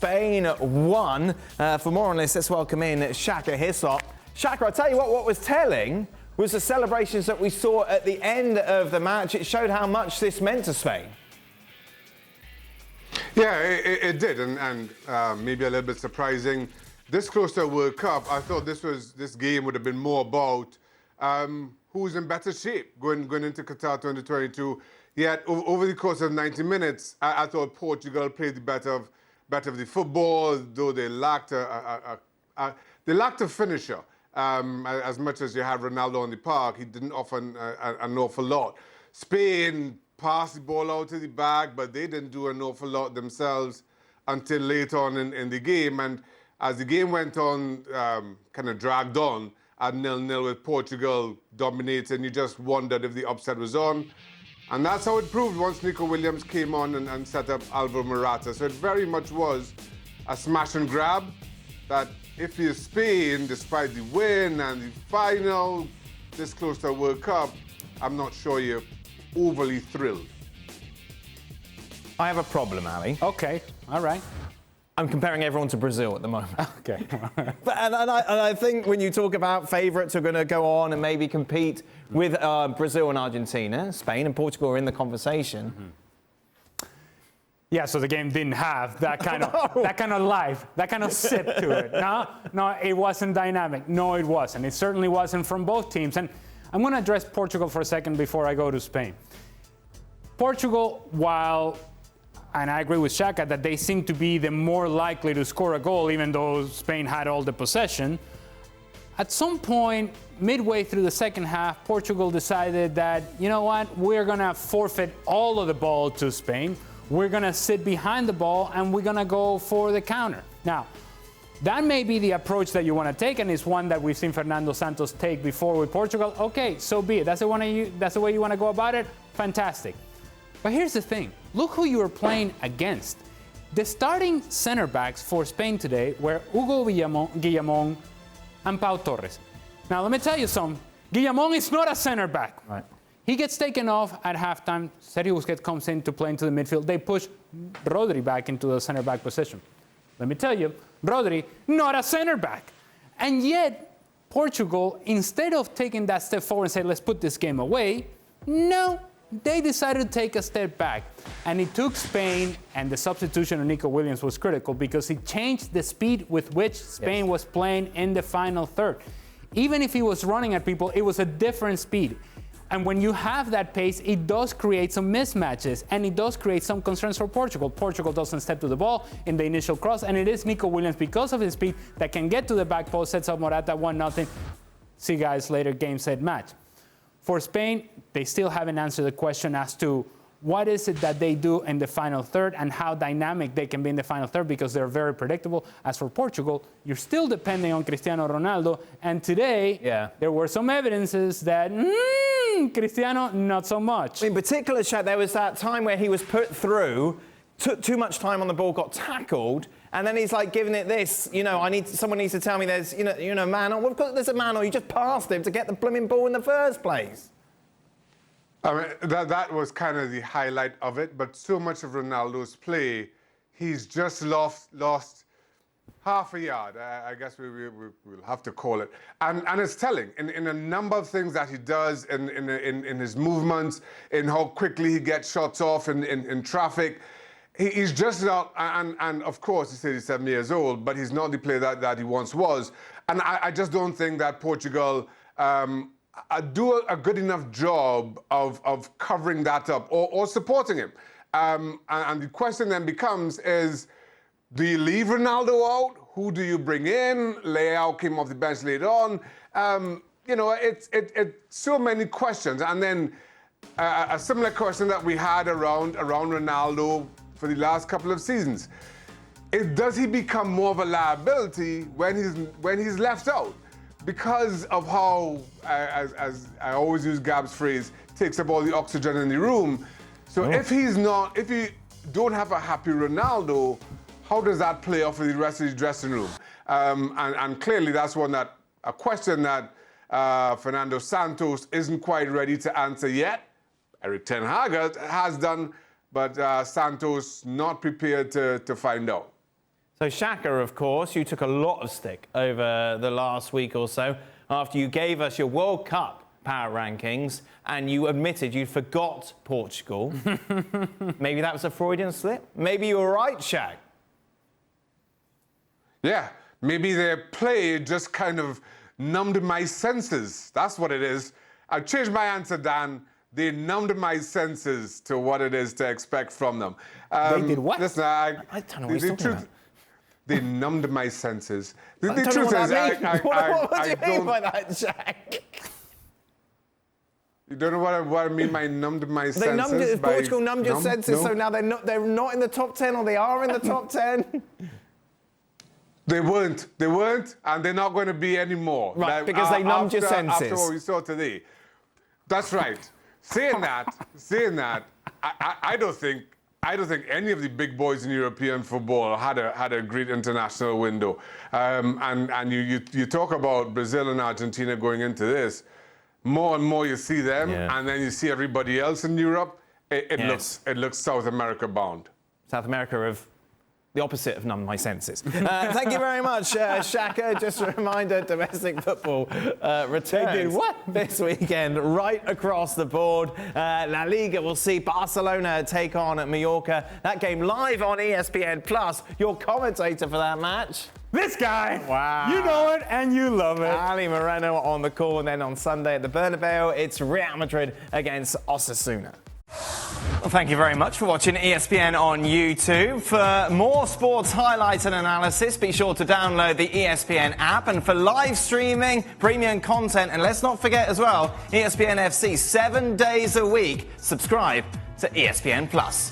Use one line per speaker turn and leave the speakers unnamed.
Spain won. For more on this, let's welcome in Shaka Hislop. Shaka, I'll tell you what was telling was the celebrations that we saw at the end of the match. It showed how much this meant to Spain.
Yeah, it did, and maybe a little bit surprising. This close to a World Cup, I thought this game would have been more about who's in better shape going into Qatar 2022. Yet over the course of 90 minutes, I thought Portugal played the better of the football, though they lacked a finisher. As much as you have Ronaldo on the park, he didn't offer an awful lot. Spain passed the ball out to the back, but they didn't do an awful lot themselves until late on in the game. And as the game went on, kind of dragged on at 0-0 with Portugal dominating, you just wondered if the upset was on. And that's how it proved once Nico Williams came on and set up Alvaro Morata. So it very much was a smash and grab that if you're Spain, despite the win and the final, this close to a World Cup, I'm not sure you're overly thrilled.
I have a problem, Ali.
Okay, all right.
I'm comparing everyone to Brazil at the moment.
Okay.
And I think when you talk about favourites who are going to go on and maybe compete with Brazil and Argentina, Spain and Portugal are in the conversation.
Mm-hmm. Yeah, so the game didn't have that kind of life, that kind of sip to it. No, it wasn't dynamic. No, it wasn't. It certainly wasn't from both teams. And I'm going to address Portugal for a second before I go to Spain. Portugal, while, and I agree with Shaka that they seem to be the more likely to score a goal, even though Spain had all the possession. At some point, midway through the second half, Portugal decided that, you know what, we're going to forfeit all of the ball to Spain. We're going to sit behind the ball and we're going to go for the counter. Now, that may be the approach that you want to take, and it's one that we've seen Fernando Santos take before with Portugal. Okay, so be it. That's the way you want to go about it? Fantastic. But here's the thing. Look who you were playing against. The starting center backs for Spain today were Hugo Guillamón and Pau Torres. Now, let me tell you something. Guillamón is not a center back.
Right.
He gets taken off at halftime. Sergio Busquets comes in to play into the midfield. They push Rodri back into the center back position. Let me tell you, Rodri, not a center back. And yet, Portugal, instead of taking that step forward and say, let's put this game away, no, they decided to take a step back. And it took Spain, and the substitution of Nico Williams was critical because it changed the speed with which Spain was playing in the final third. Even if he was running at people, it was a different speed. And when you have that pace, it does create some mismatches, and it does create some concerns for Portugal. Portugal doesn't step to the ball in the initial cross, and it is Nico Williams, because of his speed, that can get to the back post, sets up Morata 1-0. See guys later, game, set, match. For Spain, they still haven't answered the question as to what is it that they do in the final third and how dynamic they can be in the final third, because they're very predictable. As for Portugal, you're still depending on Cristiano Ronaldo, and today there were some evidences that Cristiano, not so much.
In particular, Shaq, there was that time where he was put through, took too much time on the ball, got tackled, and then he's like giving it this, someone needs to tell me there's, man, well, of course there's a man, or you just passed him to get the blooming ball in the first place.
I mean, that was kind of the highlight of it, but so much of Ronaldo's play, he's just lost half a yard, I guess we'll have to call it. And it's telling in a number of things that he does, in his movements, in how quickly he gets shots off in traffic. He's just not, and of course he's 37 years old, but he's not the player that he once was. And I just don't think that Portugal do a good enough job of covering that up or supporting him. And the question then becomes is, do you leave Ronaldo out? Who do you bring in? Leao came off the bench later on. It's so many questions. And then a similar question that we had around Ronaldo for the last couple of seasons. Does he become more of a liability when he's left out? Because of how, as I always use Gab's phrase, takes up all the oxygen in the room. So if you don't have a happy Ronaldo, how does that play off for the rest of the dressing room? And clearly that's a question that Fernando Santos isn't quite ready to answer yet. Erik ten Hag has done, but Santos not prepared to find out.
So Shaka, of course, you took a lot of stick over the last week or so after you gave us your World Cup power rankings and you admitted you forgot Portugal. Maybe that was a Freudian slip? Maybe you were right, Shaq.
Yeah, maybe their play just kind of numbed my senses. That's what it is. I've changed my answer, Dan. They numbed my senses to what it is to expect from them.
They did what?
Listen,
I don't know what he's talking about.
They numbed my senses. The
I don't know
truth
what
is,
that means. What do you mean
don't.
by that, Shaq?
You don't know what I mean by numbed my senses?
Portugal numbed your senses,
no?
so now they're not in the top 10, or they are in the top 10?
They weren't, and they're not going to be anymore.
Right, because they numbed your senses.
After what we saw today. That's right. Saying that, I don't think any of the big boys in European football had a great international window. And you talk about Brazil and Argentina going into this. More and more you see them, and then you see everybody else in Europe. It looks South America bound.
South America of the opposite of numb my senses. Thank you very much, Shaka. Just a reminder, domestic football returns this weekend right across the board. La Liga will see Barcelona take on Mallorca. That game live on ESPN+. Your commentator for that match?
This guy.
Wow.
You know it and you love it.
Ali Moreno on the call. And then on Sunday at the Bernabeu, it's Real Madrid against Osasuna. Well, thank you very much for watching ESPN on YouTube. For more sports highlights and analysis, be sure to download the ESPN app. And for live streaming, premium content, and let's not forget as well, ESPN FC 7 days a week. Subscribe to ESPN+.